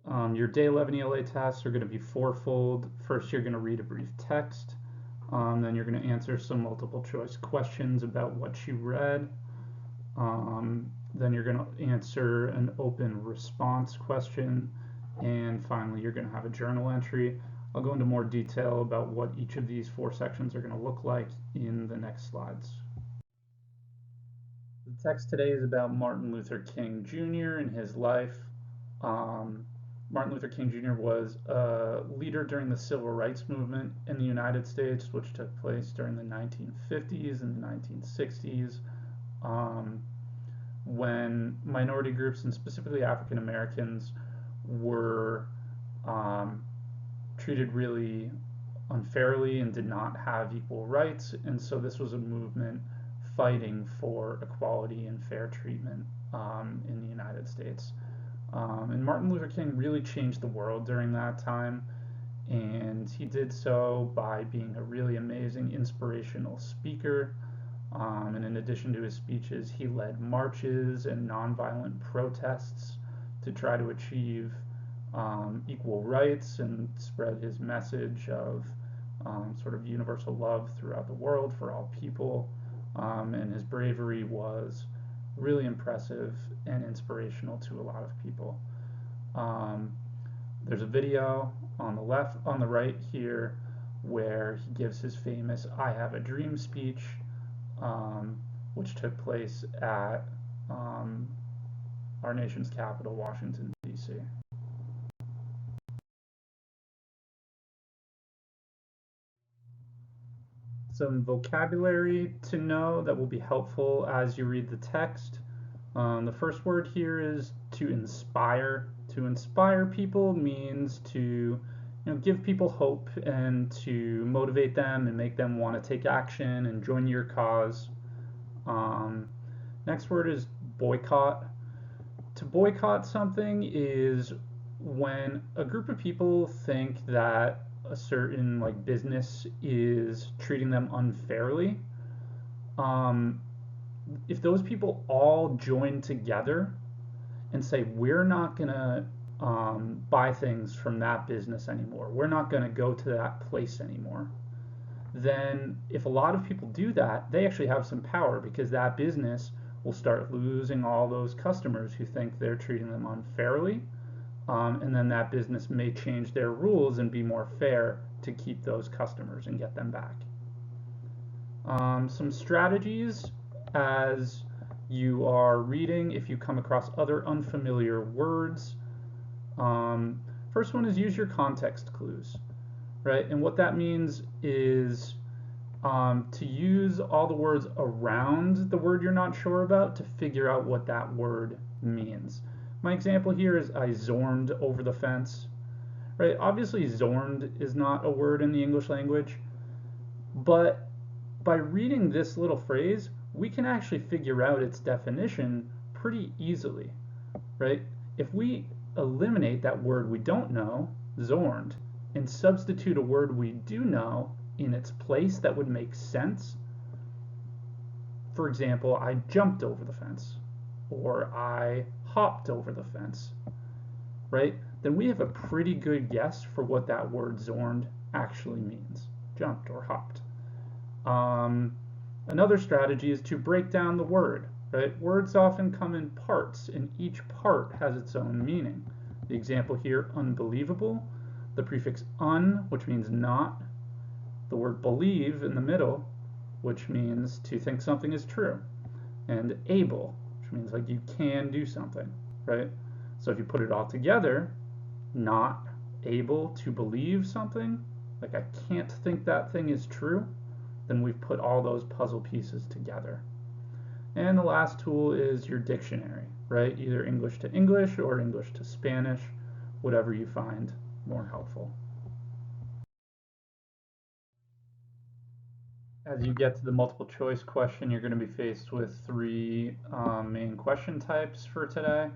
Your day 11 ELA tasks are going to be fourfold. First, you're going to read a brief text. Then you're going to answer some multiple choice questions about what you read. Then you're going to answer an open response question. And finally, you're going to have a journal entry. I'll go into more detail about what each of these 4 sections are going to look like in the next slides. The text today is about Martin Luther King Jr. and his life. Martin Luther King Jr. was a leader during the Civil Rights Movement in the United States, which took place during the 1950s and the 1960s, when minority groups, and specifically African Americans, were treated really unfairly and did not have equal rights. And so this was a movement fighting for equality and fair treatment in the United States. And Martin Luther King really changed the world during that time, and he did so by being a really amazing inspirational speaker. And in addition to his speeches, he led marches and nonviolent protests to try to achieve equal rights and spread his message of sort of universal love throughout the world for all people. And his bravery was really impressive and inspirational to a lot of people. There's a video on the right here, where he gives his famous "I Have a Dream" speech, which took place at our nation's capital, Washington, D.C. Some vocabulary to know that will be helpful as you read the text. The first word here is to inspire. To inspire people means to give people hope and to motivate them and make them want to take action and join your cause. Next word is boycott. To boycott something is when a group of people think that a certain business is treating them unfairly. If those people all join together and say, we're not going to buy things from that business anymore, we're not going to go to that place anymore, then if a lot of people do that, they actually have some power, because that business will start losing all those customers who think they're treating them unfairly. And then that business may change their rules and be more fair to keep those customers and get them back. Some strategies as you are reading if you come across other unfamiliar words. First one is use your context clues, right? And what that means is to use all the words around the word you're not sure about to figure out what that word means. My example here is I zorned over the fence, right? Obviously zorned is not a word in the English language, but by reading this little phrase, we can actually figure out its definition pretty easily, right? If we eliminate that word we don't know, zorned, and substitute a word we do know in its place that would make sense, for example, I jumped over the fence, or I hopped over the fence, right? Then we have a pretty good guess for what that word zorned actually means, jumped or hopped. Another strategy is to break down the word, right? Words often come in parts, and each part has its own meaning. The example here, unbelievable, the prefix un, which means not, the word believe in the middle, which means to think something is true, and able, which means you can do something, right? So if you put it all together, not able to believe something, I can't think that thing is true, then we've put all those puzzle pieces together. And the last tool is your dictionary, right? Either English to English or English to Spanish, whatever you find more helpful. As you get to the multiple choice question, you're going to be faced with 3 main question types for today.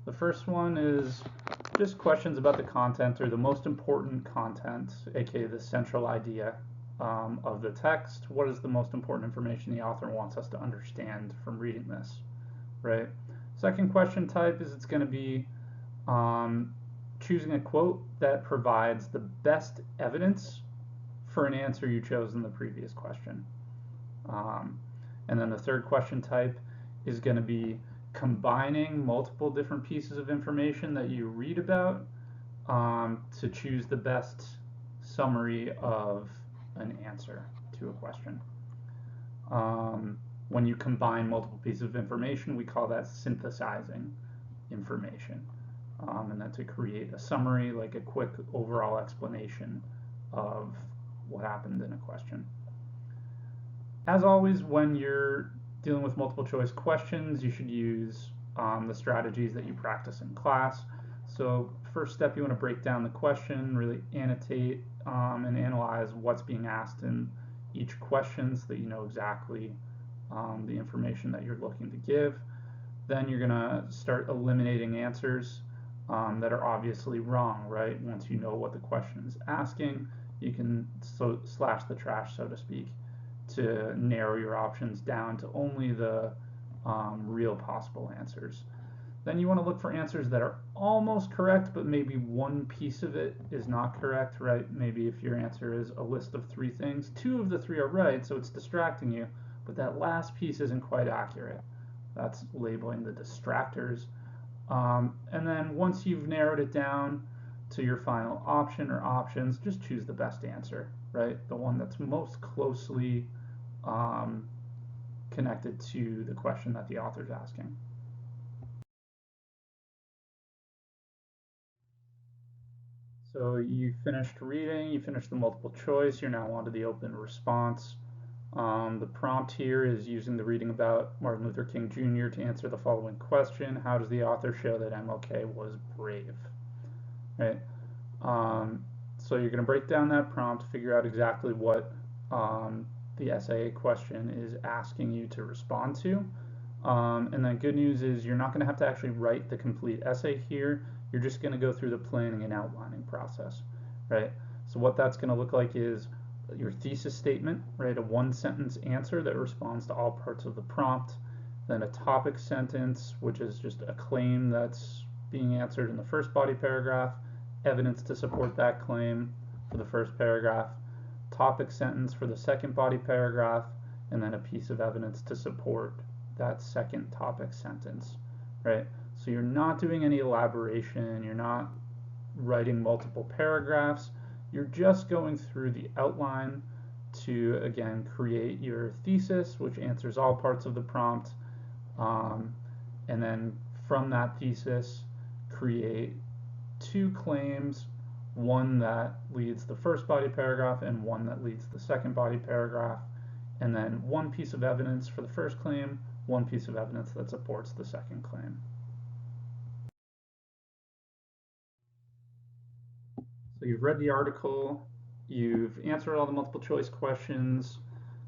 The first one is just questions about the content, or the most important content, aka the central idea of the text. What is the most important information the author wants us to understand from reading this, right? Second question type is it's going to be choose choosing a quote that provides the best evidence for an answer you chose in the previous question. And then the third question type is going to be combining multiple different pieces of information that you read about to choose the best summary of an answer to a question. When you combine multiple pieces of information, we call that synthesizing information. And then to create a summary, like a quick overall explanation of what happened in a question. As always, when you're dealing with multiple choice questions, you should use the strategies that you practice in class. So first step, you want to break down the question, really annotate and analyze what's being asked in each question so that you know exactly the information that you're looking to give. Then you're going to start eliminating answers that are obviously wrong, right? Once you know what the question is asking, you can slash the trash, so to speak, to narrow your options down to only the real possible answers. Then you want to look for answers that are almost correct, but maybe one piece of it is not correct, right? Maybe if your answer is a list of 3 things, 2 of the 3 are right, so it's distracting you, but that last piece isn't quite accurate. That's labeling the distractors. And then once you've narrowed it down to your final option or options, just choose the best answer, right? The one that's most closely connected to the question that the author's asking. So you finished reading, you finished the multiple choice, you're now on to the open response. The prompt here is using the reading about Martin Luther King Jr. to answer the following question: how does the author show that MLK was brave? Right? So you're going to break down that prompt, figure out exactly what the essay question is asking you to respond to. And then good news is you're not going to have to actually write the complete essay here. You're just going to go through the planning and outlining process, right? So what that's going to look like is your thesis statement, right? A 1-sentence answer that responds to all parts of the prompt. Then a topic sentence, which is just a claim that's being answered in the first body paragraph, evidence to support that claim for the first paragraph, topic sentence for the second body paragraph, and then a piece of evidence to support that second topic sentence, right? So you're not doing any elaboration, you're not writing multiple paragraphs, you're just going through the outline to, again, create your thesis, which answers all parts of the prompt, and then from that thesis, create 2 claims, one that leads the first body paragraph and one that leads the second body paragraph, and then 1 piece of evidence for the first claim, 1 piece of evidence that supports the second claim. So you've read the article, you've answered all the multiple choice questions,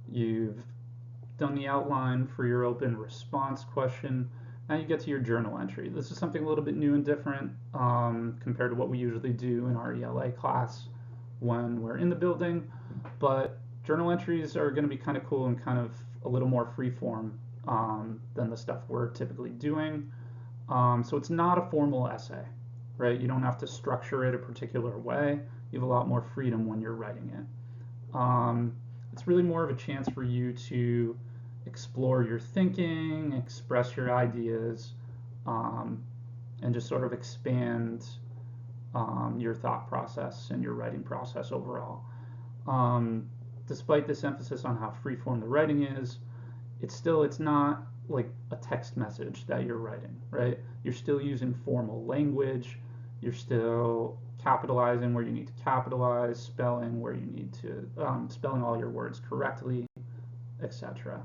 you've done the outline for your open response question. Now you get to your journal entry. This is something a little bit new and different compared to what we usually do in our ELA class when we're in the building, but journal entries are going to be kind of cool and kind of a little more freeform than the stuff we're typically doing. So it's not a formal essay, right? You don't have to structure it a particular way. You have a lot more freedom when you're writing it. It's really more of a chance for you to explore your thinking, express your ideas, and just sort of expand your thought process and your writing process overall. Despite this emphasis on how freeform the writing is, it's not like a text message that you're writing, right? You're still using formal language. You're still capitalizing where you need to capitalize, spelling where you need to, spelling all your words correctly, etc.